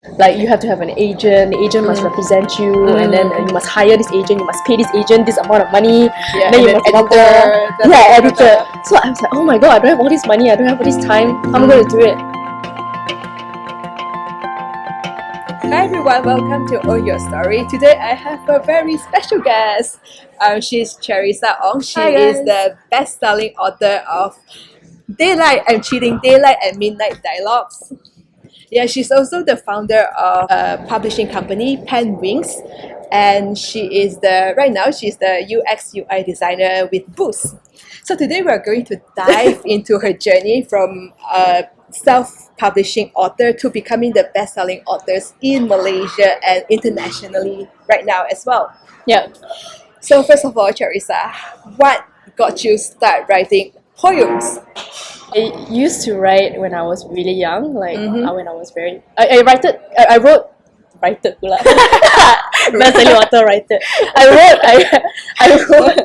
Like you have to have an agent, the agent must represent you, and then you must hire this agent, you must pay this agent this amount of money, Yeah, and then you and must editor, editor. So I was like, oh my god, I don't have all this money, I don't have all this time, how am I going to do it? Hi everyone, welcome to Own Your Story. Today I have a very special guest. She's Charissa Ong. She is the best-selling author of Daylight, I'm Cheating, Daylight and Midnight Dialogues. Yeah, she's also the founder of a publishing company, Penwings, and she's the UX UI designer with Boost. So today we're going to dive into her journey from a self-publishing author to becoming the best-selling authors in Malaysia and internationally right now as well. Yeah. So first of all, Charissa, what got you start writing poems? I used to write when I was really young, like when I was very. I wrote pula. Best-selling author writer. I wrote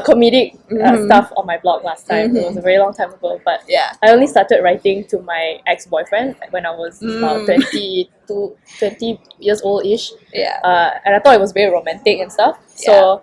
comedic stuff on my blog last time. It was a very long time ago, but Yeah. I only started writing to my ex-boyfriend when I was about 20 years old-ish. Yeah. And I thought it was very romantic and stuff. So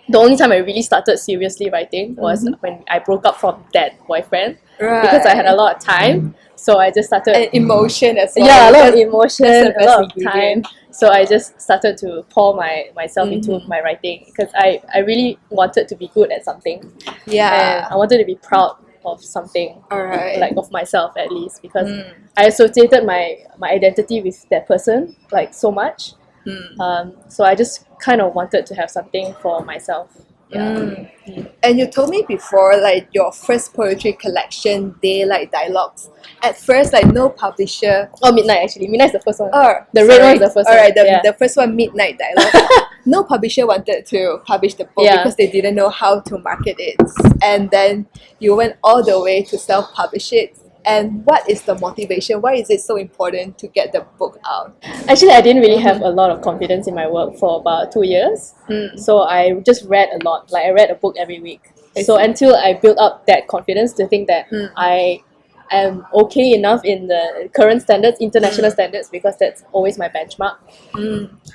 the only time I really started seriously writing was when I broke up from that boyfriend. Right. Because I had a lot of time. So I just started... And emotion as well. Yeah, a lot of emotion, a lot of time. So I just started to pour myself into my writing because I really wanted to be good at something. Yeah. And I wanted to be proud of something. Alright. Like of myself at least, because I associated my identity with that person like so much. So I just kind of wanted to have something for myself. And you told me before, like your first poetry collection, Daylight Dialogues. At first, like no publisher. Oh, Midnight actually. Midnight's the first one. Oh, the red one is the first one. Alright, the first one, Midnight Dialogue. No publisher wanted to publish the book because they didn't know how to market it. And then you went all the way to self-publish it. And what is the motivation? Why is it so important to get the book out? Actually, I didn't really have a lot of confidence in my work for about 2 years. So I just read a lot. Like I read a book every week. So until I built up that confidence to think that I am okay enough in the current standards, international standards, because that's always my benchmark.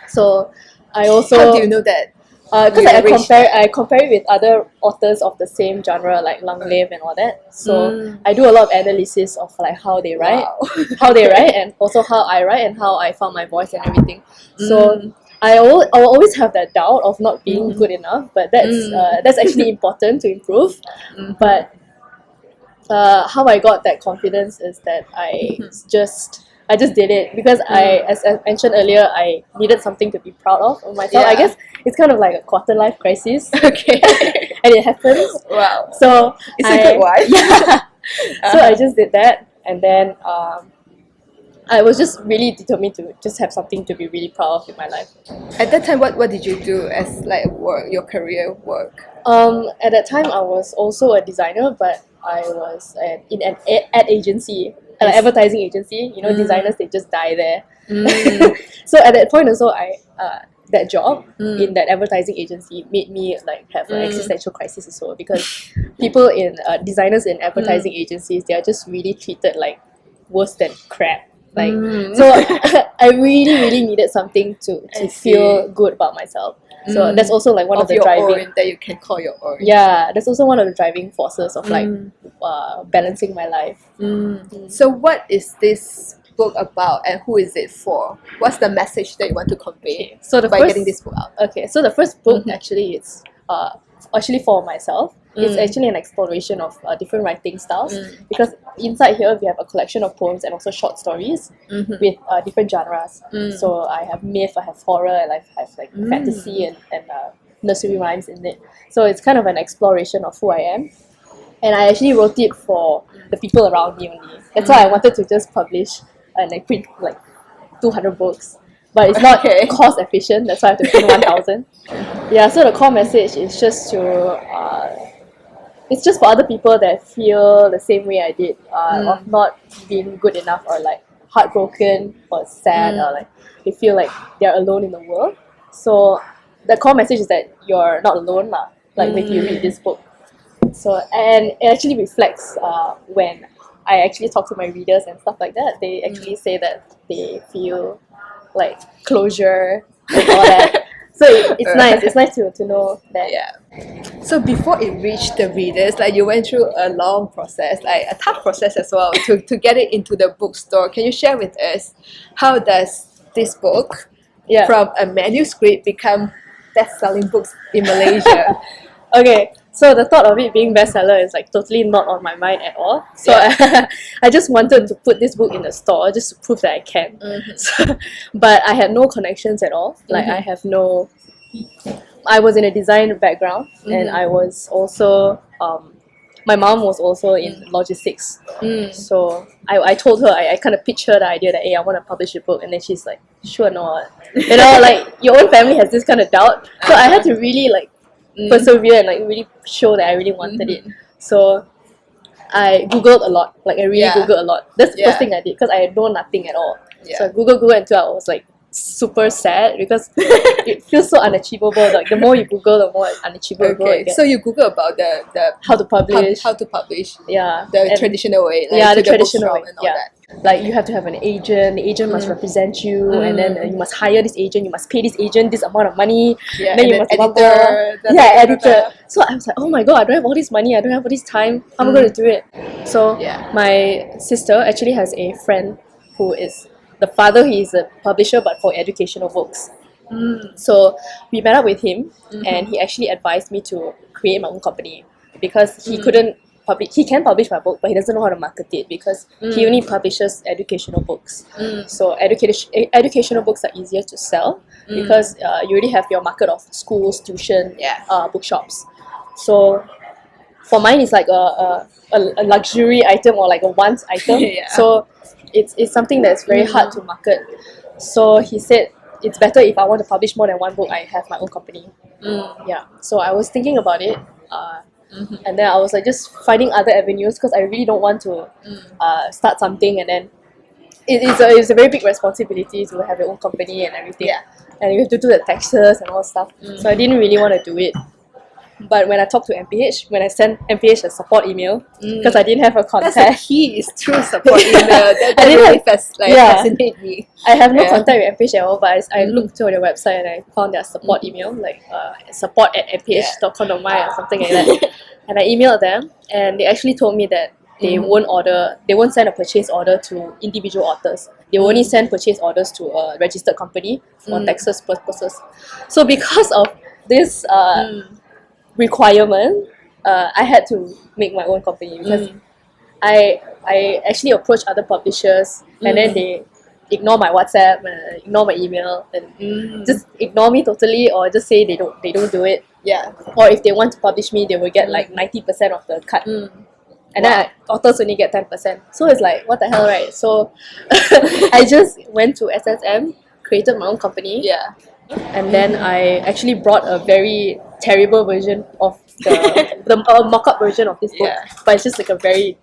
So I also... How do you know that? Because I compare it with other authors of the same genre like Lang Lev and all that. So I do a lot of analysis of like how they write, and also how I write and how I found my voice and everything. So I will always have that doubt of not being good enough, but that's actually important to improve. But how I got that confidence is that I just did it because as I mentioned earlier, I needed something to be proud of myself. I guess it's kind of like a quarter life crisis. Okay. And it happens. Wow. So it's a good one. Yeah. So I just did that, and then I was just really determined to just have something to be really proud of in my life. At that time, what did you do as like work, your career work? At that time, I was also a designer, but I was in an ad agency. An advertising agency, you know, designers, they just die there. So at that point also, that job in that advertising agency made me like have an existential crisis as well, because people in designers in advertising agencies, they are just really treated like worse than crap. Like so, I really needed something to feel good about myself. So that's also like one of the driving that you can call your own. Yeah, that's also one of the driving forces of like balancing my life. So what is this book about and who is it for? What's the message that you want to convey getting this book out? Okay, so the first book actually it's actually for myself. It's actually an exploration of different writing styles, because inside here we have a collection of poems and also short stories with different genres. So I have myth, I have horror, and I have like fantasy and nursery rhymes in it. So it's kind of an exploration of who I am. And I actually wrote it for the people around me only. That's why I wanted to just publish and like print like 200 books. But it's not cost efficient, that's why I have to print 1,000. Yeah, so the core message is just to... it's just for other people that feel the same way I did, of not being good enough, or like heartbroken or sad, or like they feel like they're alone in the world. So the core message is that you're not alone lah, like when you read this book. So, and it actually reflects when I actually talk to my readers and stuff like that. They actually say that they feel like closure and all that. So it's nice. It's nice to know that. Yeah. So before it reached the readers, like you went through a long process, like a tough process as well, to get it into the bookstore. Can you share with us how does this book from a manuscript become best-selling books in Malaysia? Okay, so the thought of it being bestseller is like totally not on my mind at all. So I just wanted to put this book in the store just to prove that I can. So, but I had no connections at all. Like I have no. I was in a design background, and I was also. My mom was also in logistics, so I told her I kind of pitched her the idea that hey, I want to publish a book, and then she's like, sure not, you know, like your own family has this kind of doubt, so I had to really like persevere and like really show that I really wanted it. So I googled a lot, like I really googled a lot. That's the first thing I did because I know nothing at all. So I googled until I was like super sad because it feels so unachievable. Like the more you Google, the more unachievable it gets. So you Google about the how to publish, the traditional way, like the traditional way, and all that. Like you have to have an agent. The agent must represent you, and then you must hire this agent. You must pay this agent this amount of money. And then you must editor. Editor. So I was like, oh my god, I don't have all this money. I don't have all this time. How am I going to do it? So my sister actually has a friend who is the father. He is a publisher, but for educational books. So we met up with him, and he actually advised me to create my own company because he couldn't publish. He can publish my book, but he doesn't know how to market it because he only publishes educational books. So educational books are easier to sell because you already have your market of schools, tuition, bookshops. So for mine, it's like a luxury item or like a want item. So it's something that's very hard to market. So he said it's better if I want to publish more than one book, I have my own company. So I was thinking about it, and then I was like just finding other avenues because I really don't want to start something and then it's a very big responsibility to have your own company and everything. And you have to do the taxes and all stuff. So I didn't really want to do it. But when I talked to MPH, when I sent MPH a support email, because I didn't have a contact. That's the key, is through support email. That really fascinates me. I have no contact with MPH at all, but I looked through their website and I found their support email, like support@mph.com.my or something like that. And I emailed them, and they actually told me that they won't send a purchase order to individual authors. They will only send purchase orders to a registered company for taxes purposes. So because of this requirement, I had to make my own company because I actually approached other publishers and then they ignore my WhatsApp, ignore my email, and just ignore me totally, or just say they don't do it. Or if they want to publish me, they will get like 90% of the cut. And then authors only get 10%. So it's like, what the hell, right? So I just went to SSM, created my own company. And then I actually brought a very terrible version of the mock-up version of this book, but it's just like a very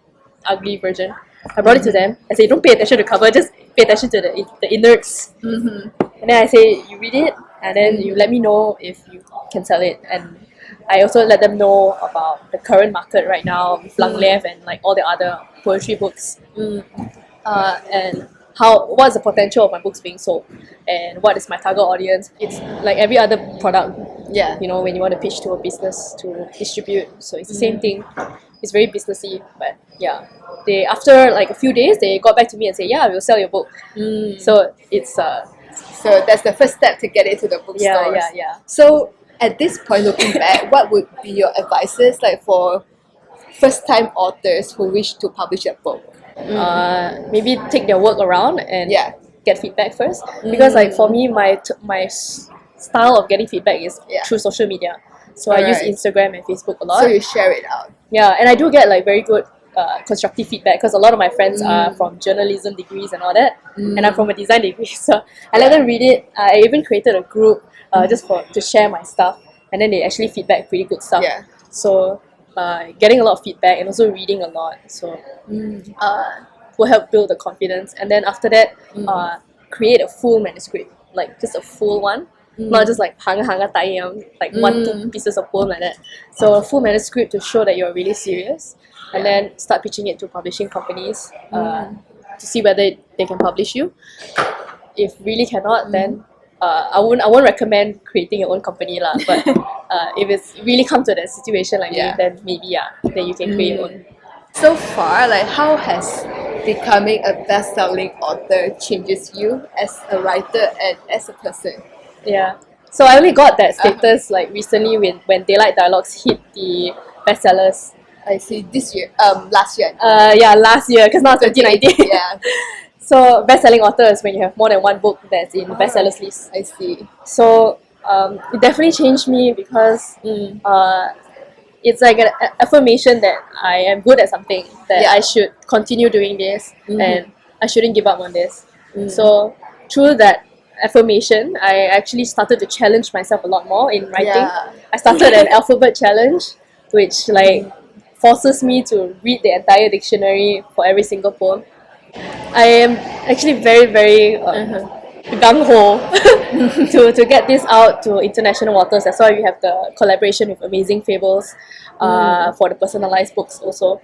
ugly version. I brought it to them. I say, don't pay attention to the cover, just pay attention to the innards. And then I say, you read it, and then you let me know if you can sell it. And I also let them know about the current market right now with Lang Lev and like all the other poetry books, and what's the potential of my books being sold, and what is my target audience. It's like every other product, you know, when you want to pitch to a business to distribute. So it's the same thing. It's very businessy, but they after like a few days they got back to me and say, we'll sell your book. So it's so that's the first step to get it to the bookstores. So at this point, looking back, what would be your advices like for first-time authors who wish to publish a book? Maybe take their work around and get feedback first, because like for me, my style of getting feedback is through social media. So I use Instagram and Facebook a lot. So you share it out. And I do get like very good constructive feedback because a lot of my friends are from journalism degrees and all that, and I'm from a design degree. So I let them read it. I even created a group just to share my stuff, and then they actually feedback pretty good stuff. So getting a lot of feedback and also reading a lot, so will help build the confidence. And then after that, create a full manuscript, like just a full one, not just like hanga tayam, like 1-2 pieces of poem like that. So a full manuscript to show that you're really serious, and then start pitching it to publishing companies. to see whether they can publish you. If really cannot, then I won't recommend creating your own company lah. But if it's really come to that situation like me, then maybe then you can create your own. So far, like how has becoming a best-selling author changes you as a writer and as a person? Yeah. So I only got that status like recently when Daylight Dialogues hit the bestsellers. I see. This year, last year. Last year, because now it's 2019. Yeah. So best-selling author is when you have more than one book that's in bestsellers list. I see. So it definitely changed me because it's like an affirmation that I am good at something, that I should continue doing this, and I shouldn't give up on this. So through that affirmation, I actually started to challenge myself a lot more in writing. I started an alphabet challenge, which like forces me to read the entire dictionary for every single poem. I am actually very, very gung-ho to get this out to international waters. That's why we have the collaboration with Amazing Fables for the personalized books also.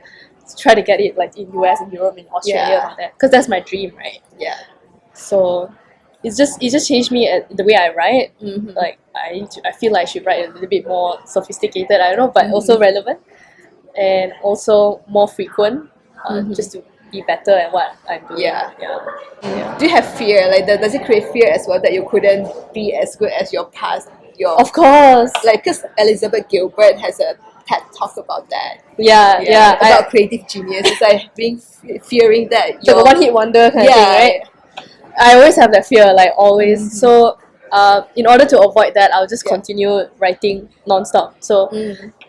To try to get it like in US, in Europe, in Australia and all that. Because that's my dream, right? Yeah. So it just changed me the way I write. Like I feel like I should write a little bit more sophisticated, I don't know, but also relevant and also more frequent, just to be better at what I'm doing. Do you have fear? Like, does it create fear as well that you couldn't be as good as your past? Of course. Like, because Elizabeth Gilbert has a TED talk about that. About creative genius. It's like fearing that you're the one-hit wonder kind of thing, right? I always have that fear, like always. So in order to avoid that, I'll just continue writing non-stop. So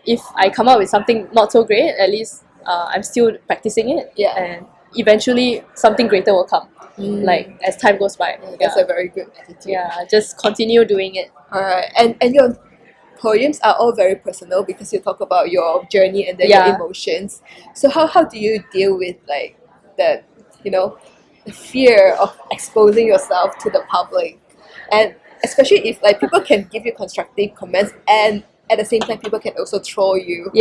if I come up with something not so great, at least I'm still practicing it, and eventually something greater will come. Like as time goes by. That's a very good attitude. Just continue doing it. Alright, and your poems are all very personal because you talk about your journey and then your emotions. So how do you deal with like the the fear of exposing yourself to the public, and especially if like people can give you constructive comments and at the same time people can also troll you?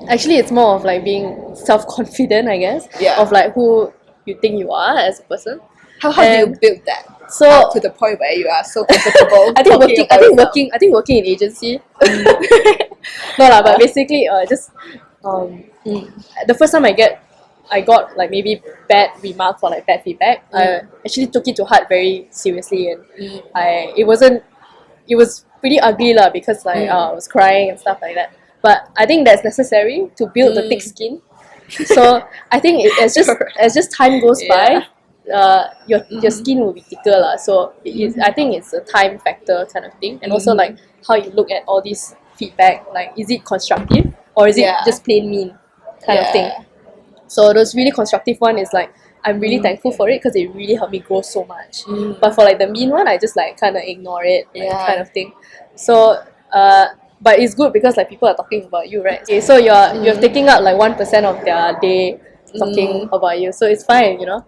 Actually, it's more of like being self-confident, I guess, of like who you think you are as a person. How do you build that? So to the point where you are so comfortable. I think working in agency. No lah, but basically just the first time I got like maybe bad remarks or like bad feedback, I actually took it to heart very seriously, and it was pretty ugly lah, because like I was crying and stuff like that. But I think that's necessary to build the thick skin. So I think as just time goes by, your skin will be thicker lah. So I think it's a time factor kind of thing, and also like how you look at all this feedback. Like, is it constructive or is it just plain mean kind of thing? So those really constructive one is like, I'm really thankful for it because it really helped me grow so much. But for like the mean one, I just like kind of ignore it, kind of thing. So but it's good because like people are talking about you, right? Okay, so you're taking up like 1% of their day talking about you, so it's fine, So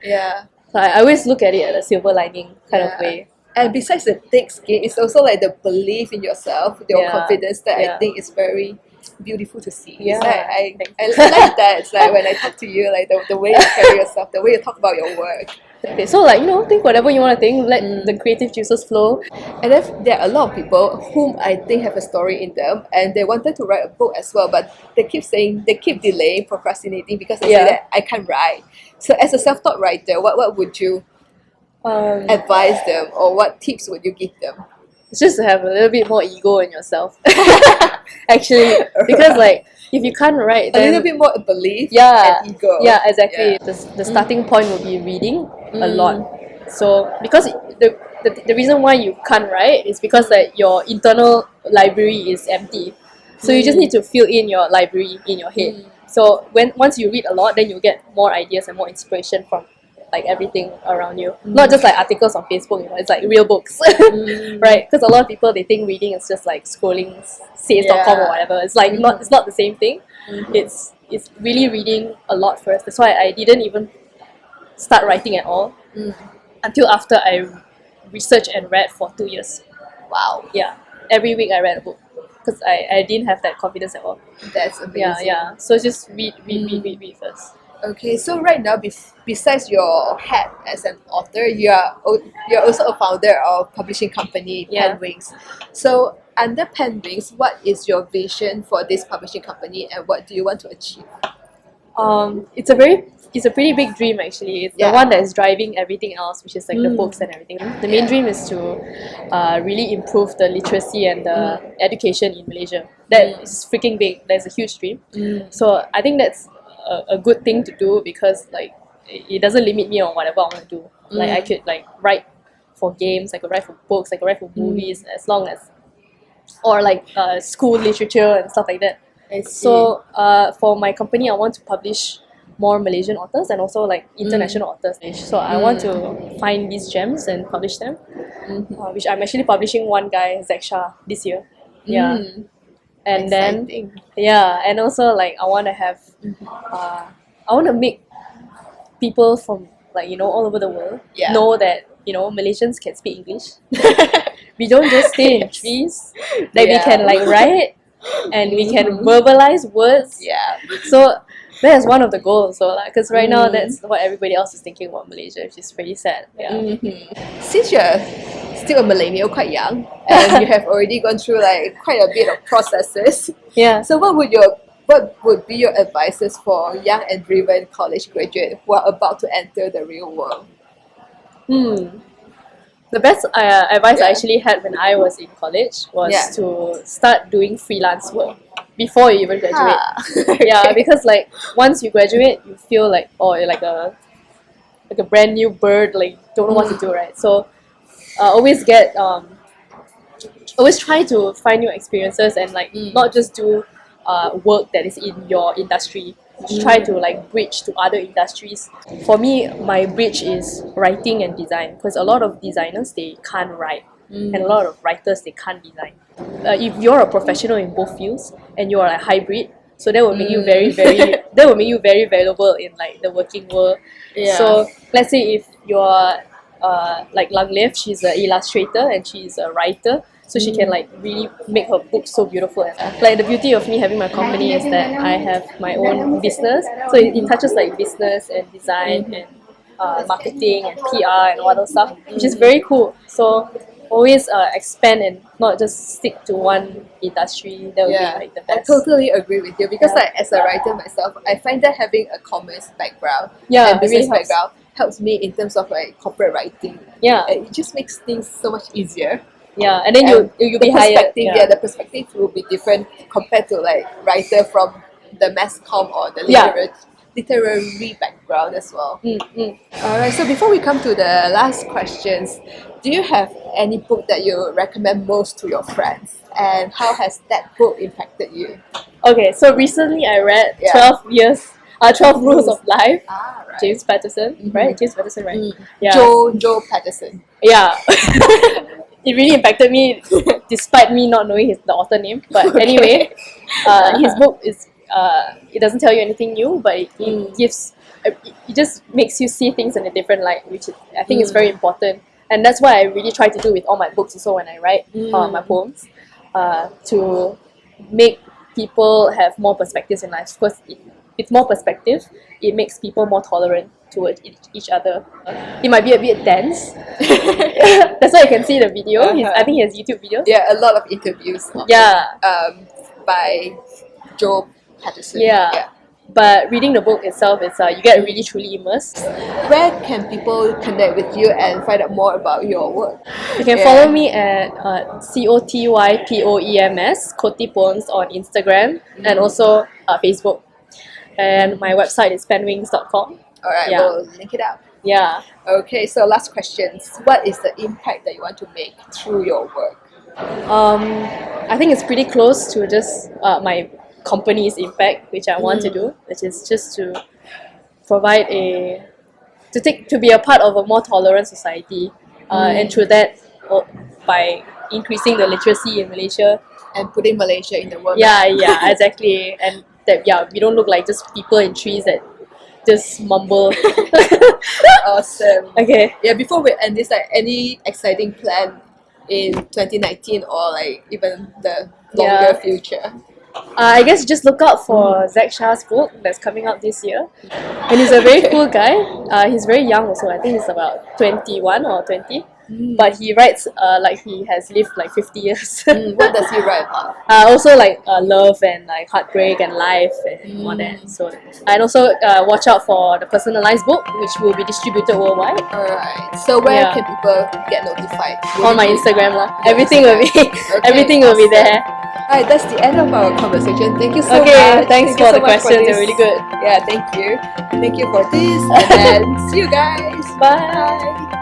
I always look at it as a silver lining kind of way. And besides the thick skin, it's also like the belief in yourself, your confidence that I think is very beautiful to see. It's like, I like that. It's like when I talk to you, like the way you carry yourself, the way you talk about your work. Okay, so like, think whatever you want to think, let the creative juices flow. And then there are a lot of people whom I think have a story in them and they wanted to write a book as well, but they keep delaying, procrastinating because they say that I can't write. So as a self-taught writer, what would you advise them, or what tips would you give them? It's just to have a little bit more ego in yourself. Actually, because like, if you can't write, then a little bit more belief and ego. Yeah, exactly. The starting point will be reading a lot. So because the reason why you can't write is because like your internal library is empty. So you just need to fill in your library in your head. So once you read a lot, then you get more ideas and more inspiration from like everything around you, not just like articles on Facebook. It's like real books, right? Because a lot of people, they think reading is just like scrolling says.com or whatever. It's like it's not the same thing. It's really reading a lot first. That's why I didn't even start writing at all until after I researched and read for 2 years. Wow. Yeah, every week I read a book because I didn't have that confidence at all. That's amazing. So just read first. Okay, so right now, besides your hat as an author, you're also a founder of publishing company Yeah. Penwings. So under Penwings, what is your vision for this publishing company, and what do you want to achieve? It's a pretty big dream actually. It's Yeah. the one that is driving everything else, which is like the Mm. books and everything. The main Yeah. dream is to really improve the literacy and the education in Malaysia. That is freaking big. That's a huge dream. So I think that's a good thing to do because like it doesn't limit me on whatever I want to do. Like I could like write for games, I could write for books, I could write for movies, as long as or like school literature and stuff like that. I see. So for my company, I want to publish more Malaysian authors and also like international authors. So I want to find these gems and publish them, which I'm actually publishing one guy, Zach Shah, this year. Yeah. And Exciting. then yeah, and also like I want to have I want to make people from like all over the world Yeah. know that Malaysians can speak English. We don't just stay in trees, that we Yeah. can like write and we can verbalize words. Yeah. So that is one of the goals. So like, because right now that's what everybody else is thinking about Malaysia, which is pretty sad. Yeah. Since you're still a millennial, quite young, and you have already gone through like quite a bit of processes. Yeah. So what would be your advices for young and driven college graduates who are about to enter the real world? The best advice I Yeah. actually had when I was in college was Yeah. to start doing freelance work before you even graduate. Ah. Yeah, because like once you graduate, you feel like you're like a brand new bird, like don't know what to do, right? So always always try to find new experiences and like not just do work that is in your industry. Just try to like bridge to other industries. For me, my bridge is writing and design because a lot of designers they can't write and a lot of writers they can't design. If you're a professional in both fields and you are a hybrid, so that will make you that will make you very valuable in like the working world. Yeah. So let's say if you're like Lang Lev, she's an illustrator and she's a writer, so she can like really make her book so beautiful. And like the beauty of me having my company is that I have my own business, so it touches like business and design and marketing and PR and all those stuff, which is very cool. So always expand and not just stick to one industry. That would be like the I best. totally agree with you because Yeah. like as a writer myself, I find that having a commerce background Yeah, and it business really helps. background helps me in terms of like corporate writing. Yeah, And it just makes things so much easier. yeah, and then And you'll the be hired. perspective, the perspective will be different compared to like writer from the mass comm or the Yeah. literary background as well. Mm. Alright, so before we come to the last questions, do you have any book that you recommend most to your friends? And how has that book impacted you? Okay, so recently I read Yeah. 12 Rules of Life. Ah, right. James Patterson, right? James Patterson, right? Yeah. Joe Patterson. Yeah. It really impacted me despite me not knowing the author name. But anyway, his book is it doesn't tell you anything new, but it gives it just makes you see things in a different light, which I think is very important. And that's what I really try to do with all my books also when I write my poems, to make people have more perspectives in life. Because with more perspective, it makes people more tolerant towards each other. It might be a bit dense. That's why you can see the video. I think he has YouTube videos. Yeah, a lot of interviews. Yeah. By Joe Patterson. Yeah. But reading the book itself, it's you get really truly immersed. Where can people connect with you and find out more about your work? You can follow me at COTYPOEMS, Koti Poems on Instagram and also Facebook. And my website is penwings.com. Alright, Yeah. we'll link it out. Yeah. Okay, so last questions. What is the impact that you want to make through your work? I think it's pretty close to just my company's impact, which I want to do, which is just to provide to be a part of a more tolerant society, and through that, by increasing the literacy in Malaysia. And putting Malaysia in the world. Yeah, exactly, and that we don't look like just people in trees that just mumble. Awesome. Okay. Yeah, before we end this, like any exciting plan in 2019 or like even the longer future? I guess just look out for Zach Shah's book that's coming out this year. And he's a very cool guy. He's very young also. I think he's about 21 or 20. But he writes like he has lived like 50 years. What does he write about? Also like love and like heartbreak and life and all that. So and also watch out for the personalized book, which will be distributed worldwide. Alright. So where can people get notified? On my Instagram lah. Everything will be everything will be there. Alright, that's the end of our conversation. Thank you so much. Okay, thanks for the so much questions. this. They're really good. Yeah, thank you. Thank you for this. And then see you guys. Bye.